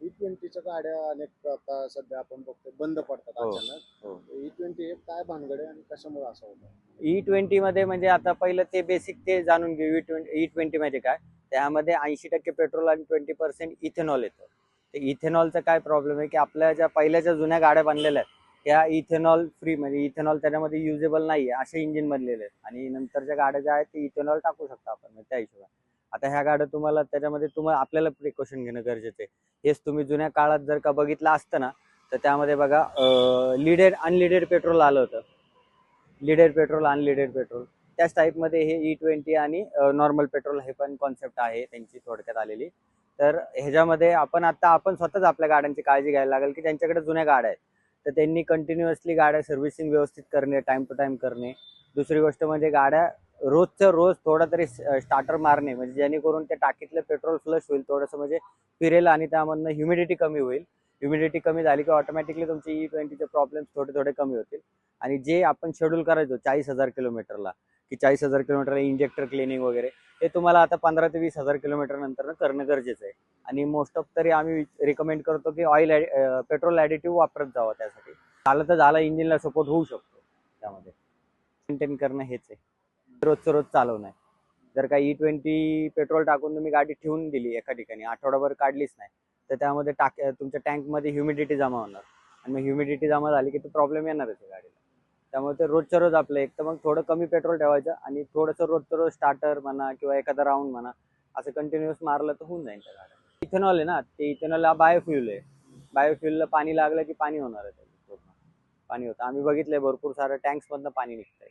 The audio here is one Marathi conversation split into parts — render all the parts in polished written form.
E20च्या गाड्या अनेक आता सध्या आपण बघतो बंद पडतात हो, अचानक. हो. E20 हे काय भानगड आहे आणि कशामुळे असं होतं? E20 मध्ये म्हणजे आता पहिलं ते बेसिक ते जाणून घेऊ. E20 म्हणजे काय, त्यामध्ये 80% पेट्रोल आणि 20% इथेनॉल येतं. ते इथेनॉलचा काय प्रॉब्लेम आहे की आपल्या ज्या पहिल्याच्या जुन्या गाड्या बनलेल्या आहेत त्या इथेनॉल फ्री, म्हणजे इथेनॉल त्याच्यामध्ये युजेबल नाही आहे असे इंजिन बनलेले आहेत. आणि नंतरच्या गाड्या ज्या आहेत ते इथेनॉल टाकू शकतो आपण, म्हणजे त्या हिशोबाने. आता ह्या गाड्या तुम्हाला त्याच्यामध्ये आपल्याला प्रिकॉशन घेणं गरजेचं आहे. हेच तुम्ही जुन्या काळात जर का बघितलं असतं ना, तर त्यामध्ये बघा लिडेड अनलिडेड पेट्रोल आलं होतं. लिडेड पेट्रोल अनलिडेड पेट्रोल त्याच टाईपमध्ये हे E20 आणि नॉर्मल पेट्रोल हे पण कॉन्सेप्ट आहे त्यांची थोडक्यात आलेली. तर ह्याच्यामध्ये आपण स्वतःच आपल्या गाड्यांची काळजी घ्यायला लागेल की ज्यांच्याकडे जुन्या गाड्या आहेत तर त्यांनी कंटिन्युअसली गाड्या सर्व्हिसिंग व्यवस्थित करणे, टाइम टू टाइम करणे. दुसरी गोष्ट म्हणजे गाड्या रोजच्या रोज थोडा तरी स्टार्टर मारणे, म्हणजे जेणेकरून त्या टाकीतलं पेट्रोल फ्लश होईल थोडंसं, म्हणजे फिरेल आणि त्यामधनं ह्युमिडिटी कमी होईल. ह्युमिडिटी कमी झाली की ऑटोमॅटिकली तुमचे E20चे प्रॉब्लेम्स थोडे थोडे कमी होतील. आणि जे आपण शेड्यूल करायचो 40,000 किलोमीटरला, की 40,000 किलोमीटरला इंजेक्टर क्लिनिंग वगैरे, ते तुम्हाला आता 15 ते 20,000 किलोमीटर नंतर करणं गरजेचं आहे. आणि मोस्ट ऑफ तरी आम्ही रिकमेंड करतो की पेट्रोल ॲडिटिव्ह वापरत जावं. त्यासाठी झालं तर झालं, इंजिनला सपोर्ट होऊ शकतो त्यामध्ये. मेंटेन करणं हेच आहे, रोजचं रोज चालवणं आहे. जर का E20 पेट्रोल टाकून तुम्ही गाडी ठेवून दिली एका ठिकाणी, आठवडाभर काढलीच नाही, तर त्यामध्ये तुमच्या टँकमध्ये ह्युमिडिटी जमा होणार. आणि मग ह्युमिडिटी जमा झाली की तो प्रॉब्लेम येणारच आहे गाडीला. त्यामुळे ते रोजच्या रोज आपलं एक तर मग थोडं कमी पेट्रोल ठेवायचं आणि थोडंसं रोजचं रोज स्टार्टर म्हणा किंवा एखादा राऊंड म्हणा असं कंटिन्युअस मारलं तर होऊन जाईल त्या गाड्या. इथेनॉल आहे ना, ते इथेनॉल हा बायोफ्युल आहे. बायोफ्युलला पाणी लागलं की पाणी होणार आहे पूर्ण. पाणी होतं. आम्ही बघितलंय भरपूर सारं टँक्समधनं पाणी निघतंय.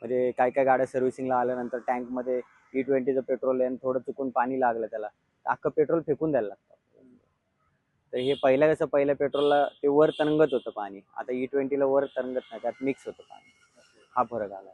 म्हणजे काय काय गाड्या सर्व्हिसिंगला आल्यानंतर टँकमध्ये E20चं पेट्रोल आहे आणि थोडं चुकून पाणी लागलं त्याला, अख्खं पेट्रोल फेकून द्यायला लागतं. तर हे पहिल्या पेट्रोलला ते वर तरंगत होतं पाणी, आता E20ला वर तरंगत नाही, त्यात मिक्स होतं पाणी. हा फरक आला.